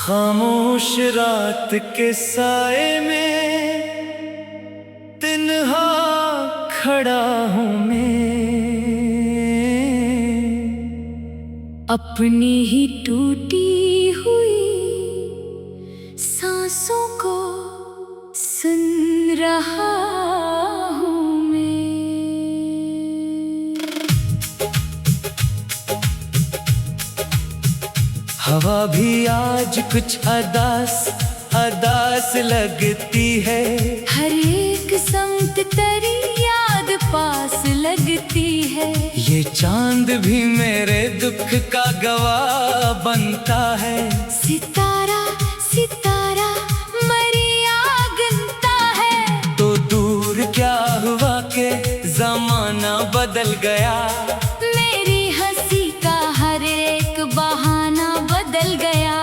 खामोश रात के साए में तन्हा खड़ा हूँ मैं, अपनी ही टूटी हुई सांसों को सुन रहा हूँ मैं। हवा भी आज कुछ अदास अदास लगती है, हर एक समत तेरी याद पास लगती है। ये चांद भी मेरे दुख का गवाह बनता है। सितारा सितारा मरिया गिनता है, तो दूर क्या हुआ के जमाना बदल गया, मेरी हंसी का हर एक बहाना बदल गया।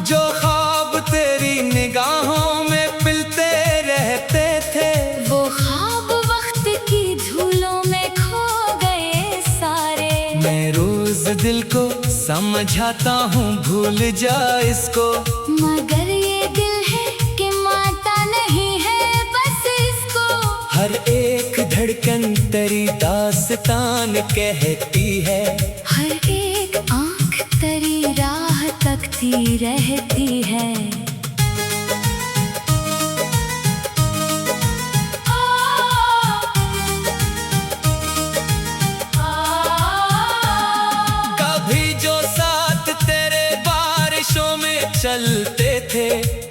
जो ख्वाब तेरी निगाहों में पिलते रहते थे, वो ख्वाब वक्त की धूलों में खो गए सारे। मैं रोज दिल को समझाता हूँ भूल जा इसको, मगर ये दिल है कि मानता नहीं है बस इसको। हर एक धड़कन तेरी दास्तान कहती है, हर एक आँख तेरी राह तकती रहती है। कभी जो साथ तेरे बारिशों में चलते थे,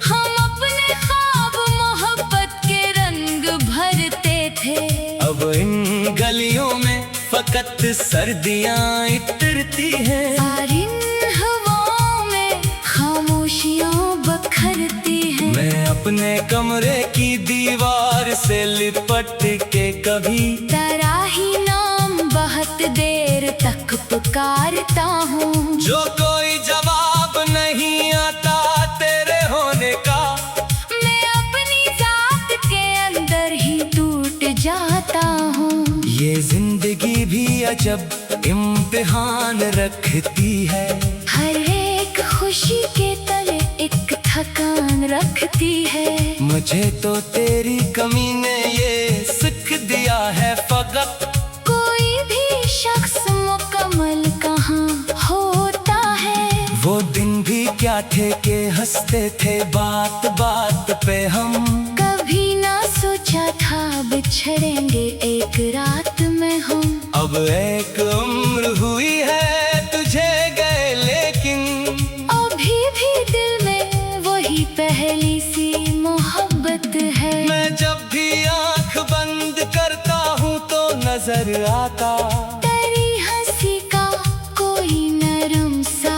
हम अपने ख्वाब मोहब्बत के रंग भरते थे। अब इन गलियों में फकत सर्दियाँ इतरती हैं। और इन हवाओं में खामोशियाँ बखरती हैं। मैं अपने कमरे की दीवार से लिपट के कभी तेरा ही नाम बहुत देर तक पुकारता हूँ। जो कोई जवाब नहीं आता तेरे होने का, मैं अपनी जात के अंदर ही टूट जाता हूँ। ये जिंदगी भी अजब इम्तिहान रखती है, हर एक खुशी के तले एक थकान रखती है। मुझे तो तेरी कमी ने ये सीख दिया है फकत, कोई भी शख्स मुकम्मल कहाँ होता है। वो दिन भी क्या थे के हंसते थे बात बात पे हम, कभी ना सोचा था बिछड़ेंगे एक रात में हम। अब एक उम्र हुई है तुझे गए लेकिन, अभी भी दिल में वही पहली सी मोहब्बत है। मैं जब भी आंख बंद करता हूँ तो नजर आता तेरी हंसी का कोई नरम सा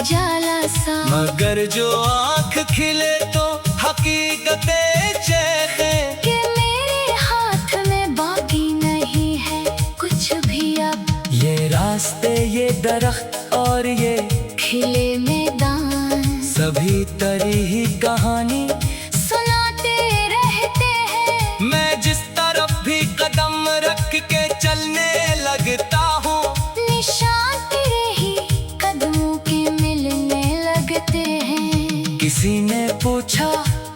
जाला सा। मगर जो आंख खिले तो हकीकतें चेखे, कि मेरे हाथ में बाकी नहीं है कुछ भी अब। ये रास्ते ये दरख्त और ये खिले मैदान सभी तेरी ही कहानी सुनाते रहते हैं। मैं जिस तरफ भी कदम रख के चलने लगता हूँ, निशान तेरे ही कदमों के मिलने लगते हैं। किसी ने पूछा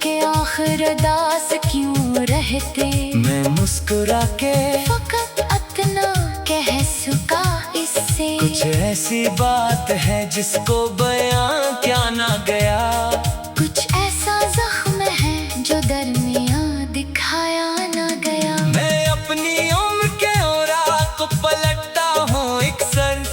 कि आखिर अदास क्यों रहते, मैं मुस्कुरा के फकत इतना कह सका इससे। कुछ ऐसी बात है जिसको बयां क्या ना गया, कुछ ऐसा जख्म है जो दरमियां दिखाया ना गया। मैं अपनी उम्र के औरा को पलटता हूँ अक्सर,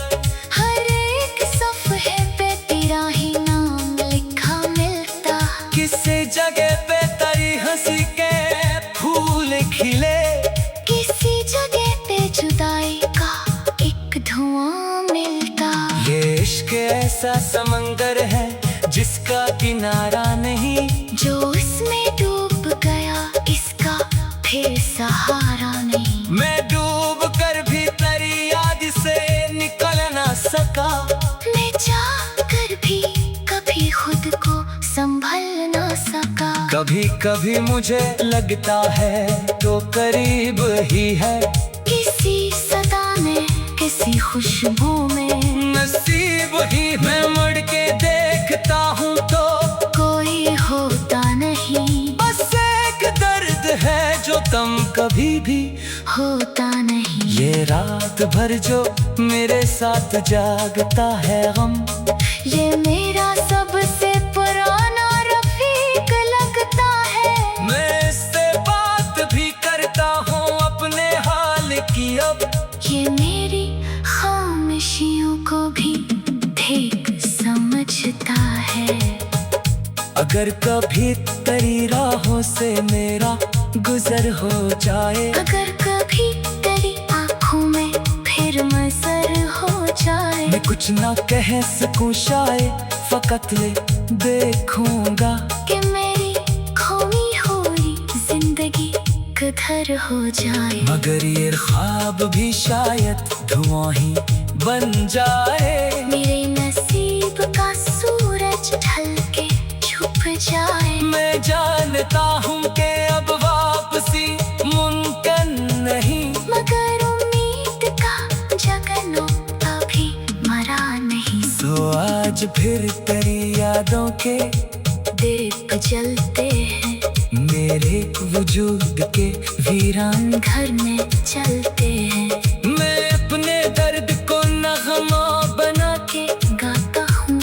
हर एक सफ़े पे तेरा ही नाम लिखा मिलता। किसी जगह पे तेरी हंसी के फूल खिले, किसी जगह पे जुदाई का एक धुआं मिलता। ये इश्क ऐसा समंदर है जिसका किनारा नहीं, जो इसमें डूब गया इसका फिर सहारा नहीं। मैं डूब कर भी तेरी याद से निकल ना सका, मैं चाह कर भी कभी खुद को संभल ना सका। कभी कभी मुझे लगता है तो करीब ही है, किसी सदा सी खुशबू में। नसीब ही मैं मुड़ के देखता हूँ तो कोई होता नहीं, बस एक दर्द है जो तुम कभी भी होता नहीं। ये रात भर जो मेरे साथ जागता है गम, ये मेरा सबसे पुराना रफीक लगता है। मैं इससे बात भी करता हूँ अपने हाल की अब। ये मेरी खामोशियों को भी देख समझता है। अगर कभी तेरी राहों से मेरा गुजर हो जाए, अगर कभी तेरी आँखों में फिर मसर हो जाए, मैं कुछ ना कह सकूं शायद फकत ले देखूंगा कि मेरी खोई हुई जिंदगी किधर हो जाए। मगर ये ख्वाब भी शायद धुआं ही बन जाए। मेरे नसीब का सूरज ढल के छुप जाए। मैं जानता हूँ कि अब वापसी मुमकिन नहीं, मगर उम्मीद का जगनो अभी मरा नहीं। तो आज फिर तेरी यादों के दीप जलते हैं, मेरे वजूद के वीरान घर में चलते हैं। मैं अपने दर्द को नगमा बना के गाता हूँ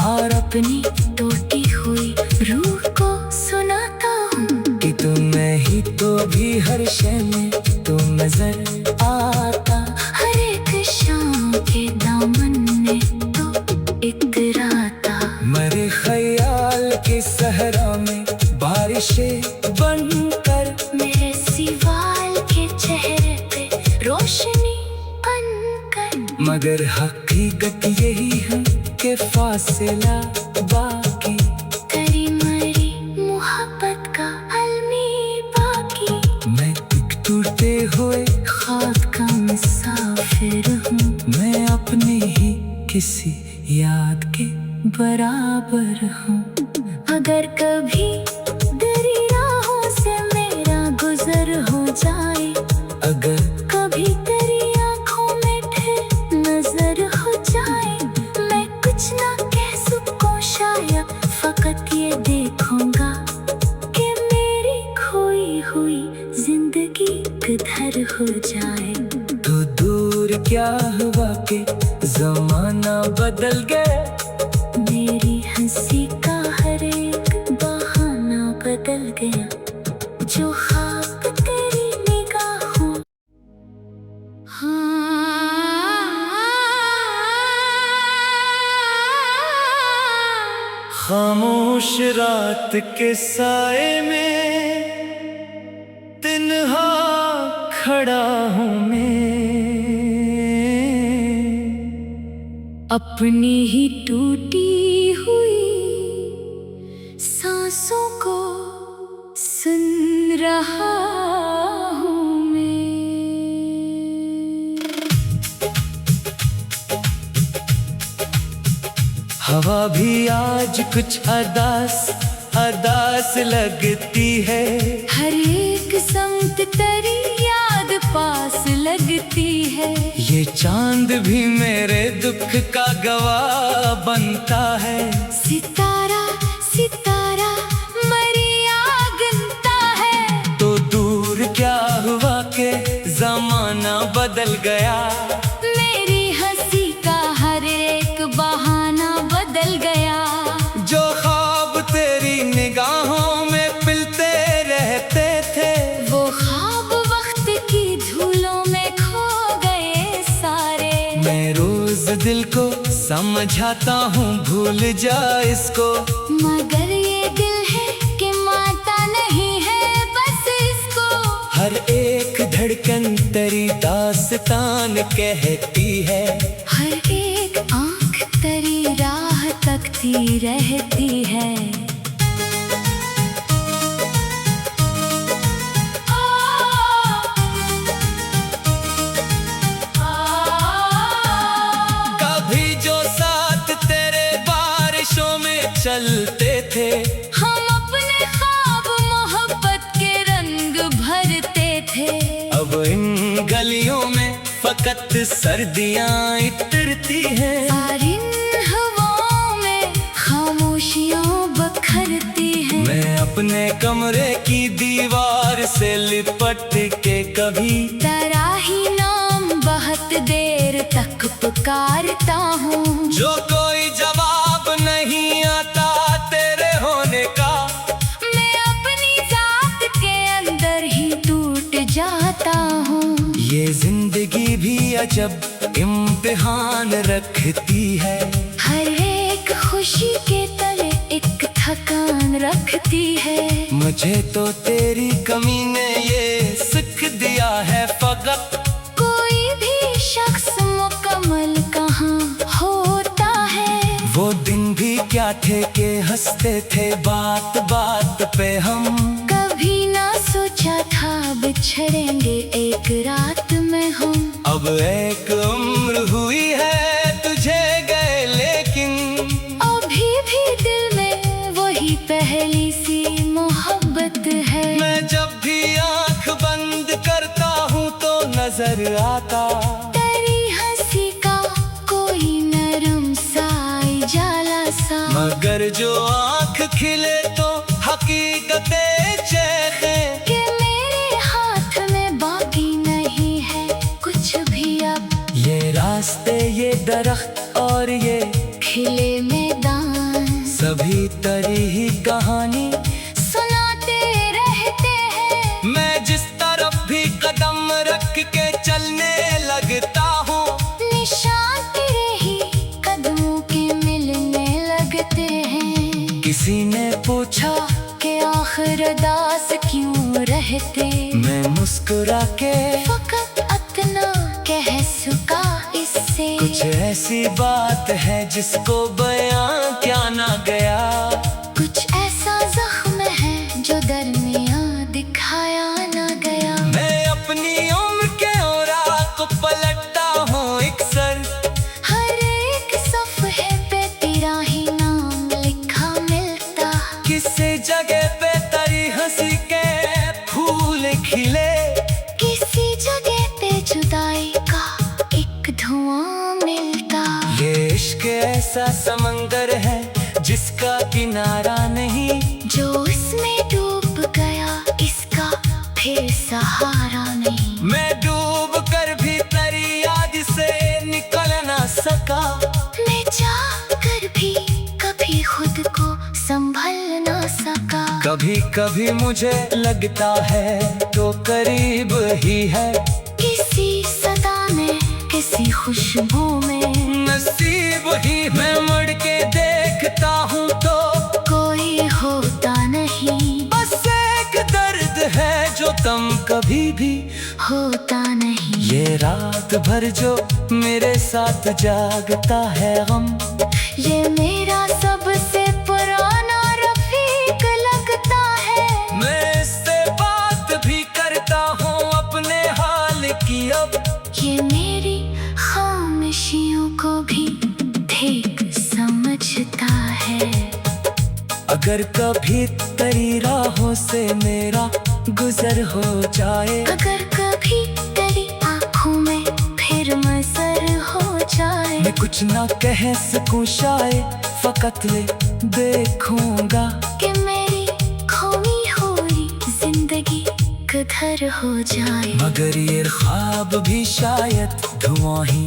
और अपनी टूटी हुई रूह को सुनाता हूँ कि तुम नहीं तो भी हर शय में तुम नजर आता। हर एक शाम के दामन में तो इतराता। मेरे ख्याल के सहरा में बारिशें बनकर, मेरे सिवाल के चेहरे पे रोशनी बनकर। मगर हकीकत यही है कि फासिला बाकी, तेरी मरी मोहब्बत का अलमी बाकी। मैं एक टूटे हुए ख्वाब का मुसाफिर हूँ, मैं अपनी ही किसी याद के बराबर हूँ। अगर कभी तेरी राहों से मेरा गुजर हो जाए, अगर कभी तेरी आँखों में फिर नजर हो जाए, मैं कुछ ना कह सकूं शायद फकत ये देखूंगा कि मेरी खोई हुई जिंदगी किधर हो जाए। तो दूर क्या हुआ कि जमाना बदल गया, मेरी हंसी का हर एक बहाना बदल गया। जो ख्वाब तेरी निगाहों खामोश रात के साए में तन्हा खड़ा हूँ मैं, अपनी ही टूटी हुई सांसों को सुन रहा हूँ मैं। हवा भी आज कुछ अदास अदास लगती है। हर एक समत तेरी याद पास लगती है। ये चांद भी मेरे दुख का गवाह बनता है। सितारा सितारा मरिया गिनता है। तो दूर क्या हुआ कि जमाना बदल गया, मेरी हंसी का हर एक बहाना बदल गया। जो ख्वाब तेरी निगाहों में पिलते रहते थे, वो ख्वाब वक्त की धूलों में खो गए सारे। मैं रोज दिल को समझाता हूँ भूल जा इसको, मगर ये दिल है कि मानता नहीं है बस इसको। हर एक धड़कन तेरी दास्तान कहती है। हर एक आँख तेरी राह तकती रहती है। कभी जो साथ तेरे बारिशों में चलते थे, हम अपने ख्वाब मोहब्बत के रंग भरते थे। अब इन गलियों में वक्त सर्दियाँ इतरती हैं। और इन हवाओं में खामोशियाँ बखरती हैं। मैं अपने कमरे की दीवार से लिपट के कभी तेरा ही नाम बहुत देर तक पुकारता हूँ। जो कोई जवाब नहीं आता तेरे होने का, मैं अपनी जात के अंदर ही टूट जाता हूँ। ये जिंदगी भी अजब इम्तिहान रखती है। हर एक खुशी के तले एक थकान रखती है। मुझे तो तेरी कमी ने ये सीख दिया है, फकत कोई भी शख्स मुकम्मल कहाँ होता है। वो दिन भी क्या थे कि हंसते थे बात बात पे हम। कभी ना सोचा था बिछड़ेंगे एक रात में हम। अब एक उम्र हुई है तुझे गए लेकिन अभी भी दिल में वही पहली सी मोहब्बत है। मैं जब भी आँख बंद करता हूँ तो नजर आता तेरी हंसी का कोई नरम सा जाला सा। मगर जो आँख खिले तो हकीकतें चेखे। कि मेरे हाथ में बाकी नहीं है कुछ भी अब। ये रास्ते ये दरख्त और ये खिले मैदान सभी तरी ही कहानी सुनाते रहते हैं। मैं जिस तरफ भी कदम रख के चलने लगता हूँ, निशान तेरे ही कदमों के मिलने लगते हैं। किसी ने पूछा कि आखिर दास क्यों रहते। मैं मुस्कुरा के फकत इतना कह सका इससे। कुछ ऐसी बात है जिसको बयां क्या ना गया। कुछ ऐसा जख्म है जो दरमियां दिखाया ना गया। मैं अपनी उम्र के औरा को पलटता हूँ अक्सर। हर एक सफ़े पे तेरा ही नाम लिखा मिलता। किसी जगह पे तेरी हंसी के फूल खिले। किसी जगह पे जुदाई का एक धुआं मिलता। ये इश्क ऐसा समंदर है जिसका किनारा नहीं। जो इसमें डूब गया इसका फिर सहारा नहीं। मैं डूब कर भी तेरी याद से निकल ना सका। मैं जाकर भी कभी खुद को संभल ना सका। कभी कभी मुझे लगता है तो करीब ही है। किसी सदा में किसी खुशबू में नसीब ही। मैं मुड़ के देखता हूँ तो कोई होता नहीं। बस एक दर्द है जो तुम कभी भी होता नहीं। ये रात भर जो मेरे साथ जागता है गम। ये मेरा सबसे पुराना रफीक लगता है। मैं इससे बात भी करता हूँ अपने हाल की अब। ये मेरी खामोशियों को भी ठीक समझता है। अगर कभी तेरी राहों से मेरा गुजर हो जाए, अगर कभी तेरी आँखों में फिर मसर हो जाए। मैं कुछ ना कह सकूं शायद फकत ले देखूंगा कि मेरी खोई हुई जिंदगी किधर हो जाए। मगर ये ख्वाब भी शायद धुआं ही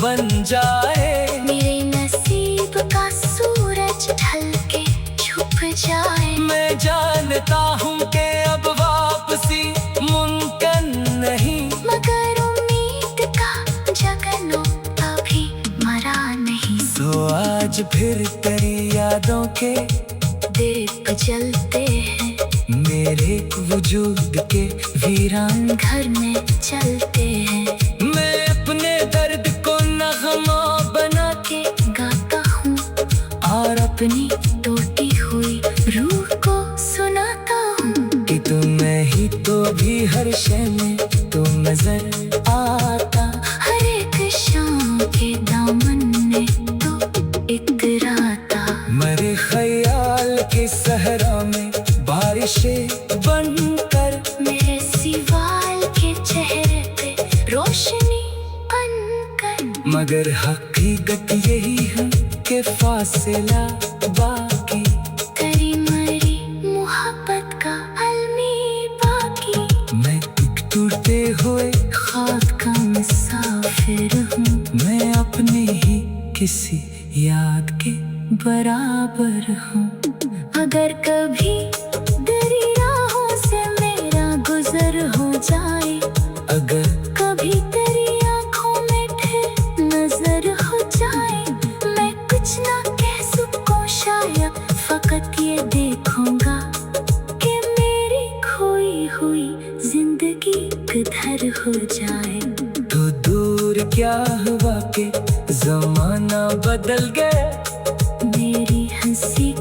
बन जाए। मेरे नसीब का सूरज ढल के छुप जाए। मैं जानता हूँ कि अब वापसी मुमकिन नहीं। मगर उम्मीद का जगनो अभी मरा नहीं। तो आज फिर तेरी यादों के दीप जलते हैं। मेरे वजूद के वीरान घर में चलते हैं। मैं अपने दर्द को नगमा बना के गाता हूँ और अपनी टूटी हुई रूह को सुनाता हूँ। कि तुम्हें ही तो भी हर शय में तुम नजर आता। हर एक शाम के दामन में तो इतराता। मेरे ख्याल के सहरा में बारिशें बनकर मेरे सिवाल के चेहरे पे रोशनी मगर हकीकत यही है कि फासला बाकी, तेरी मरी मोहब्बत का अलमी बाकी। मैं एक टूटे हुए ख्वाब का मुसाफिर हूँ, मैं अपने ही किसी याद के बराबर हूँ। अगर कभी दरियाओं से मेरा गुजर हो जाए, अगर कभी तेरी आंखों में फिर नजर हो जाए, मैं कुछ ना कह सकूं शायद, फकत ये देखूंगा कि मेरी खोई हुई जिंदगी किधर हो जाए। तो दूर क्या हुआ कि जमाना बदल गया, मेरी हंसी